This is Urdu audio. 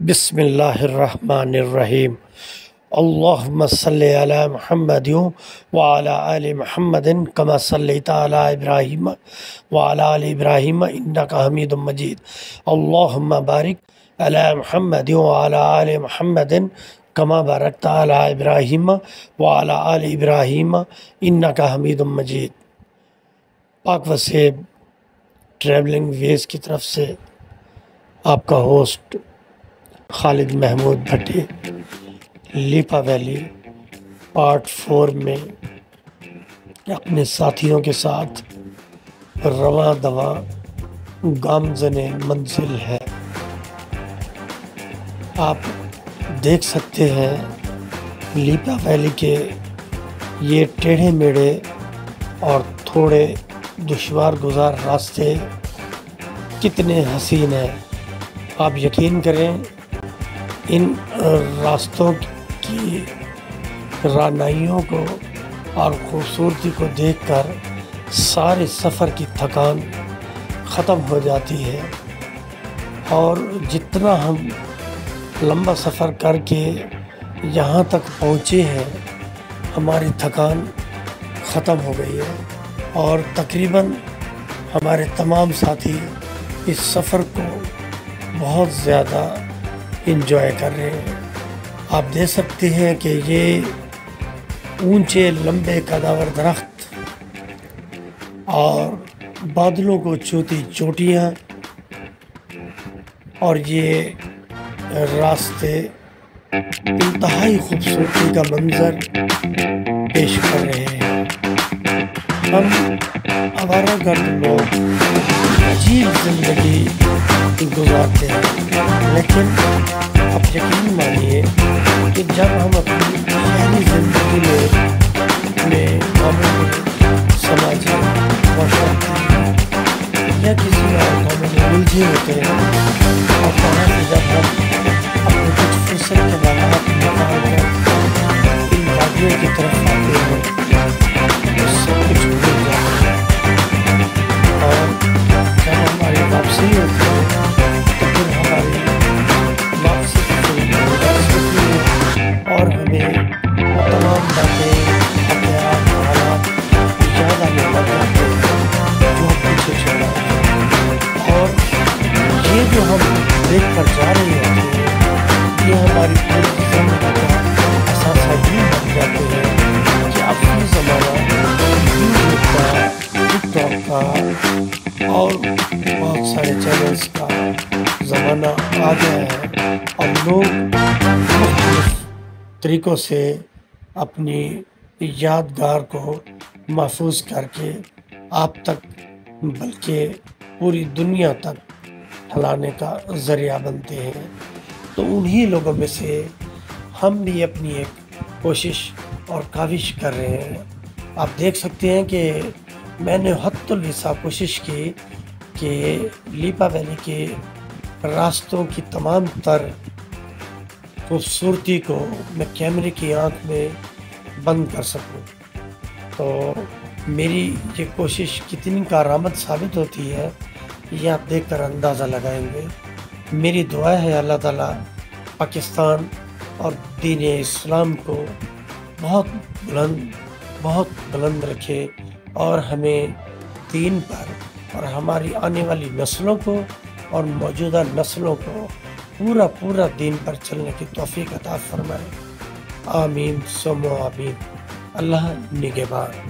بسم اللہ الرحمن الرحیم اللہم صلی علی محمد وعلی آل محمد کما صلیت علی ابراہیم وعلی آل ابراہیم انکا حمید مجید اللہم بارک علی محمد وعلی آل محمد کما بارکت علی ابراہیم وعلی آل ابراہیم انکا حمید مجید۔ پاک وسیب ٹریولنگ ویز کی طرف سے آپ کا ہوسٹ خالد محمود بھٹی لیپا ویلی پارٹ 4 میں اپنے ساتھیوں کے ساتھ رواں دواں گامزن منزل ہے۔ آپ دیکھ سکتے ہیں لیپا ویلی کے یہ ٹیڑھے میڑھے اور تھوڑے دشوار گزار راستے کتنے حسین ہیں۔ آپ یقین کریں ان راستوں کی رعنائیوں کو اور خوبصورتی کو دیکھ کر سارے سفر کی تھکان ختم ہو جاتی ہے، اور جتنا ہم لمبا سفر کر کے یہاں تک پہنچے ہیں ہماری تھکان ختم ہو گئی ہے، اور تقریباً ہمارے تمام ساتھی اس سفر کو بہت زیادہ انجوائے کر رہے ہیں۔ آپ دیکھ سکتے ہیں کہ یہ اونچے لمبے قداور درخت اور بادلوں کو چھوتی چوٹیاں اور یہ راستے انتہائی خوبصورتی کا منظر پیش کر رہے ہیں۔ ہم آوارہ گرد لوگ عجیب زندگی گزارتے ہیں، لیکن آپ یقین مانیے کہ جب ہم اپنی شہری زندگی میں کاموں میں سماجی معاشرتی یا کسی اور کاموں میں الجھے ہوتے ہیں، اور وہاں سے جب ہم اپنے کچھ فرصت کے باقات نکال کر ان وادیوں کی طرف آتے ہیں تو سب کچھ بھول جاتے ہیں، اور جب ہماری واپسی ہوتی ہے تو پھر ہماری واپسی کی فکر ہوتی ہے اور ہمیں وہ تمام باتیں واقعات حالات یاد آنے لگ جاتے ہیں جو ہم پیچھے چھوڑا ہے، اور یہ جو ہم دیکھ کر جا رہے ہوتے ہیں یہ ہماری پوری زندگی کا اثاثہ یوں بن جاتے ہیں کہ اب یہ زمانہ یوٹیوب کا، ٹک ٹاک کا اور بہت سارے چینلز کا زمانہ آ گیا ہے، اور لوگ مختلف طریقوں سے اپنی یادگار کو محفوظ کر کے آپ تک بلکہ پوری دنیا تک پھیلانے کا ذریعہ بنتے ہیں۔ تو انہی لوگوں میں سے ہم بھی اپنی ایک کوشش اور کاوش کر رہے ہیں۔ آپ دیکھ سکتے ہیں کہ میں نے حد الوسع کوشش کی کہ لیپا ویلی کے راستوں کی تمام تر خوبصورتی کو میں کیمرے کی آنکھ میں بند کر سکوں۔ تو میری یہ کوشش کتنی کارآمد ثابت ہوتی ہے یہ آپ دیکھ کر اندازہ لگائیں گے۔ میری دعا ہے اللہ تعالیٰ پاکستان اور دین اسلام کو بہت بلند رکھے، اور ہمیں دین پر اور ہماری آنے والی نسلوں کو اور موجودہ نسلوں کو پورا دین پر چلنے کی توفیق عطا فرمائے۔ آمین ثم آمین۔ اللہ نگہبان۔